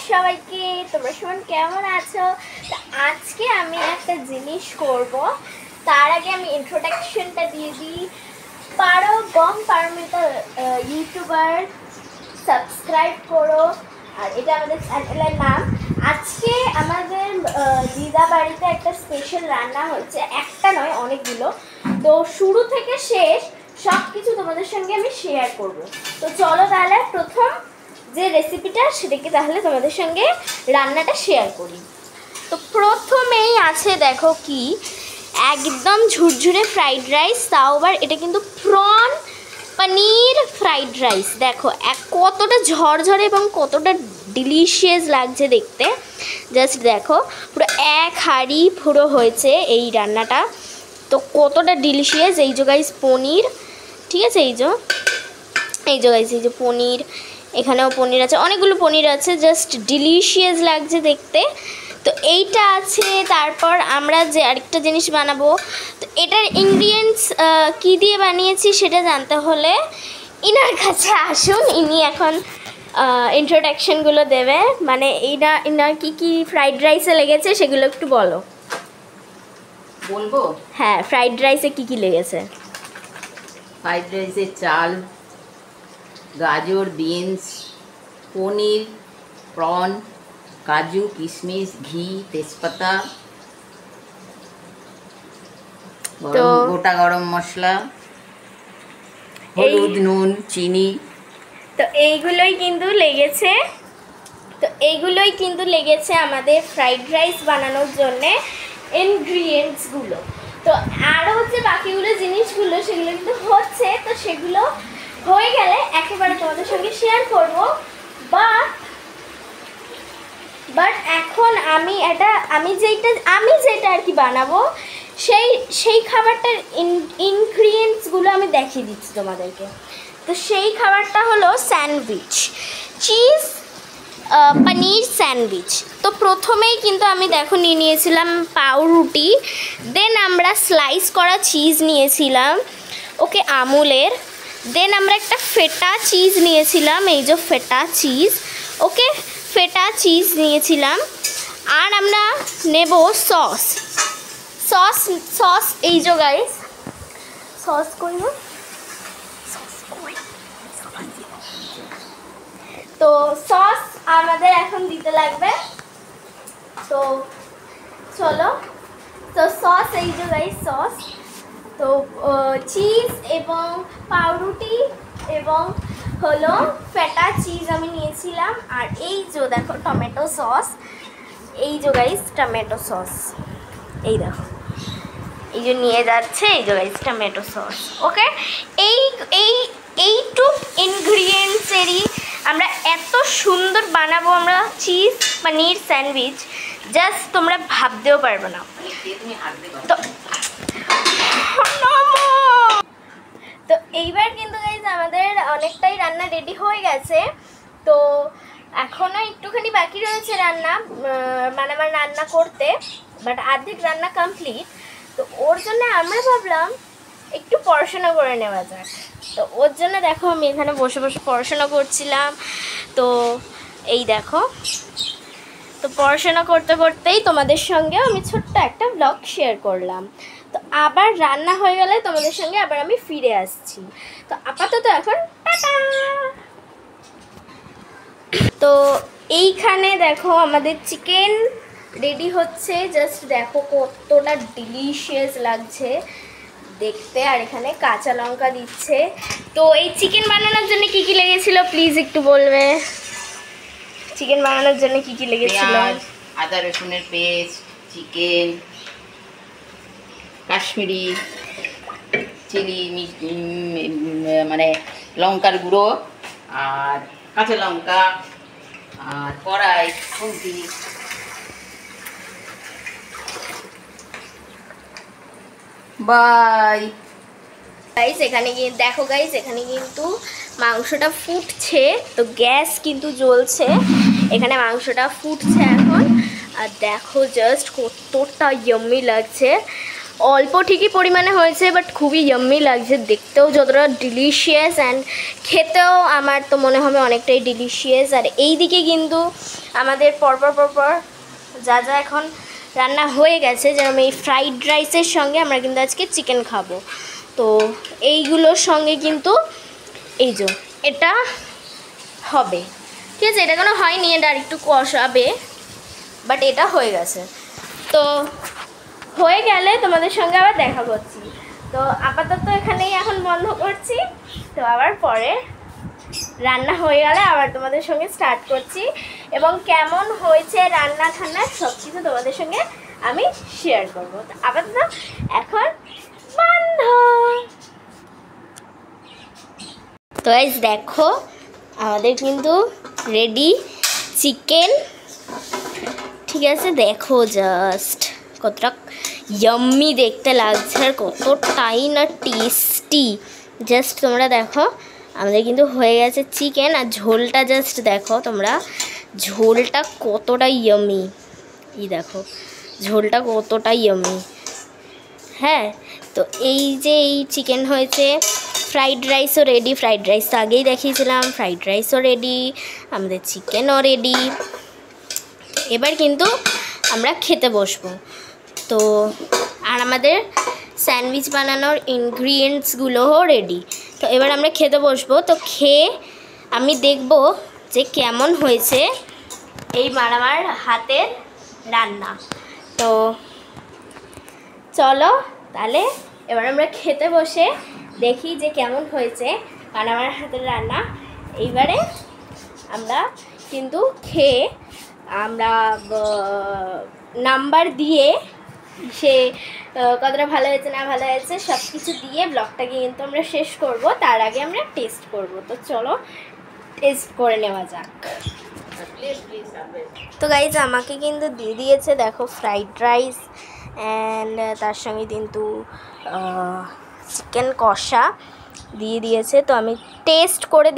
সবাইকে, তোমরা সবাই কেমন আছো? তো আজকে আমি একটা জিনিস করব। তার আগে আমি ইন্ট্রোডাকশনটা দিয়ে দিই। পারো গম পারমিতা ইউটিউবার, সাবস্ক্রাইব করো। আর এটা আমাদের চ্যানেলের নাম। আজকে আমাদের দিদা বাড়িতে একটা স্পেশাল রান্না হচ্ছে, একটা নয় অনেকগুলো। তো শুরু থেকে শেষ সব কিছু তোমাদের সঙ্গে আমি শেয়ার করব। তো চলো তাহলে প্রথম যে রেসিপিটা সেটাকে তাহলে তোমাদের সঙ্গে রান্নাটা শেয়ার করি। তো প্রথমেই আছে দেখো কি, একদম ঝুরঝুরে ফ্রাইড রাইস, তাও আবার এটা কিন্তু প্রন পনির ফ্রাইড রাইস। দেখো কতটা ঝরঝরে এবং কতটা ডিলিশিয়াস লাগছে দেখতে। জাস্ট দেখো পুরো এক হাঁড়ি পুরো হয়েছে এই রান্নাটা। তো কতটা ডিলিশিয়াস। এই যে গাইস পনির, ঠিক আছে, এই যে গাইস, এই যে পনির, এখানেও পনির আছে, অনেকগুলো পনির আছে, জাস্ট ডিলিশিয়াস লাগছে দেখতে। তো এইটা আছে। তারপর আমরা যে আরেকটা জিনিস বানাবো, তো এটার ইনগ্রিডিয়েন্টস কী দিয়ে বানিয়েছি সেটা জানতে হলে ইনার কাছে আসুন। ইনি এখন ইন্ট্রোডাকশনগুলো দেবে, মানে ইনার কী কী ফ্রাইড রাইসে লেগেছে সেগুলো একটু বলো। বলবো? হ্যাঁ, ফ্রাইড রাইসে কী কী লেগেছে? ফ্রাইড রাইসে চাল, গাজর, বিনস, পনির, প্রন, কাজু, কিশমিশ, ঘি, তেজপাতা, গোটা গরম মশলা, হলুদ, নুন, চিনি। তো এইগুলোই কিন্তু লেগেছে আমাদের ফ্রাইড রাইস বানানোর জন্যে ইনগ্রিডিয়েন্টসগুলো। তো আরও হচ্ছে বাকিগুলো জিনিসগুলো, সেগুলো কিন্তু হচ্ছে। তো সেগুলো হয়ে গেলে একেবারে তোমাদের সঙ্গে শেয়ার করব। বাট এখন আমি যেটা আর কি বানাবো, সেই খাবারটার ইনগ্রিডিয়েন্টসগুলো আমি দেখিয়ে দিচ্ছি তোমাদেরকে। তো সেই খাবারটা হলো স্যান্ডউইচ, চিজ পনির স্যান্ডউইচ। তো প্রথমেই কিন্তু আমি দেখো নিয়েছিলাম পাউরুটি, দেন আমরা স্লাইস করা চিজ নিয়েছিলাম, ওকে, আমুলের। দেন আমরা একটা ফেটা চিজ নিয়েছিলাম, এই যে ফেটা চিজ, ওকে, ফেটা চিজ নিয়েছিলাম। আর আমরা নেব সস এই যে গাইস, সস করব। তো সস আমাদের এখন দিতে লাগবে। তো চলো, তো সস এই যে গাইস, সস। তো চিজ এবং পাউরুটি এবং হলো ফেটা চিজ আমি নিয়েছিলাম। আর এই যে দেখো টমেটো সস, এই যে গাইস টমেটো সস, এই দেখো, এই যে নিয়ে যাচ্ছে, এই যে গাইস টমেটো সস, ওকে। এইটুক ইনগ্রিডিয়েন্টসেরই আমরা এত সুন্দর বানাবো আমরা চিজ পনির স্যান্ডউইচ, জাস্ট তোমরা ভাবতেও পারবে না। তো এইবার কিন্তু গাইজ আমাদের অনেকটাই রান্না রেডি হয়ে গেছে। তো এখনও একটুখানি বাকি রয়েছে রান্না, মানে আমার রান্না করতে, বাট অর্ধেক রান্না কমপ্লিট। তো ওর জন্য আমরা ভাবলাম একটু পড়াশোনা করে নেওয়া যাক। তো ওর জন্য দেখো আমি এখানে বসে বসে পড়াশোনা করছিলাম। তো এই দেখো, তো পড়াশোনা করতে করতেই তোমাদের সঙ্গেও আমি ছোট্ট একটা ব্লগ শেয়ার করলাম। তো আবার রান্না হয়ে গেলে তোমাদের সঙ্গে আবার আমি ফিরে আসছি। তো আপাতত এখন টাটা। তো এইখানে দেখো আমাদের চিকেন রেডি হচ্ছে, জাস্ট দেখো কতটা ডিলিশিয়াস লাগছে দেখতে। আর এখানে কাঁচা লঙ্কা দিচ্ছে। তো এই চিকেন বানানোর জন্য কি কি লেগেছিল প্লিজ একটু বলবে? চিকেন বানানোর জন্য কি কি লেগেছিল? আদা রসুনের পেস্ট, চিকেন, কাশ্মীরি চিলি, মানে লঙ্কার গুঁড়ো, আর কাঁচা লঙ্কা, আর কড়াই, খুন্তি। বাই গাইস, এখানে দেখো গাইস, এখানে কিন্তু মাংসটা ফুটছে। তো গ্যাস কিন্তু জ্বলছে, এখানে মাংসটা ফুটছে এখন। আর দেখো জাস্ট কতটা ইয়াম্মি লাগছে। অল্প ঠিকই পরিমাণে হয়েছে, বাট খুবই ইয়াম্মি লাগছে, দেখতেও যতটা ডিলিশিয়াস অ্যান্ড খেতেও আমার তো মনে হবে অনেকটাই ডিলিশিয়াস। আর এই দিকে কিন্তু আমাদের পরপর যা যা এখন রান্না হয়ে গেছে, যেরকম এই ফ্রাইড রাইসের সঙ্গে আমরা কিন্তু আজকে চিকেন খাবো। তো এইগুলোর সঙ্গে কিন্তু এই যে এটা হবে, ঠিক আছে, এটা কোনো হয়নি, এটা আর একটু কষাবে, বাট এটা হয়ে গেছে। তো হয়ে গেলে তোমাদের সঙ্গে আবার দেখা করছি। তো আপাতত এখানেই এখন বন্ধ করছি, তো আবার পরে রান্না হয়ে গেলে আবার তোমাদের সঙ্গে স্টার্ট করছি, এবং কেমন হয়েছে রান্না ঠান্না সব কিছু তোমাদের সঙ্গে আমি শেয়ার করবো। তো আপাতত এখন বন্ধ। তো গাইস দেখো আমাদের কিন্তু রেডি চিকেন, ঠিক আছে, দেখো জাস্ট কতটা ইয়াম্মি দেখতে লাগছে আর কতটাই না টেস্টি, জাস্ট তোমরা দেখো আমাদের কিন্তু হয়ে গেছে চিকেন। আর ঝোলটা জাস্ট দেখো তোমরা, ঝোলটা কতটা ইয়াম্মি, এই দেখো ঝোলটা কতটা ইয়াম্মি। হ্যাঁ, তো এই যে এই চিকেন হয়েছে, ফ্রাইড রাইসও রেডি, ফ্রাইড রাইস তো আগেই দেখিয়েছিলাম, ফ্রাইড রাইসও রেডি, আমাদের চিকেনও রেডি। এবার কিন্তু আমরা খেতে বসবো। তো আর আমাদের স্যান্ডউইচ বানানোর ইনগ্রিডিয়েন্টসগুলোও রেডি। তো এবার আমরা খেতে বসবো। তো খেয়ে আমি দেখব যে কেমন হয়েছে এই আমার হাতের রান্না। তো চলো তাহলে এবার আমরা খেতে বসে দেখি যে কেমন হয়েছে আমার হাতের রান্না। এইবারে আমরা কিন্তু খেয়ে আমরা নাম্বার দিয়ে সে কতটা ভালো হয়েছে না ভালো হয়েছে সব কিছু দিয়ে ব্লগটাকে কিন্তু আমরা শেষ করব। তার আগে আমরা টেস্ট করব। তো চলো টেস্ট করে নেওয়া যাক। তো গাইজ আমাকে কিন্তু দিয়ে দিয়েছে দেখো ফ্রাইড রাইস অ্যান্ড তার সঙ্গে কিন্তু চিকেন কষা দিয়ে দিয়েছে। তো আমি টেস্ট করে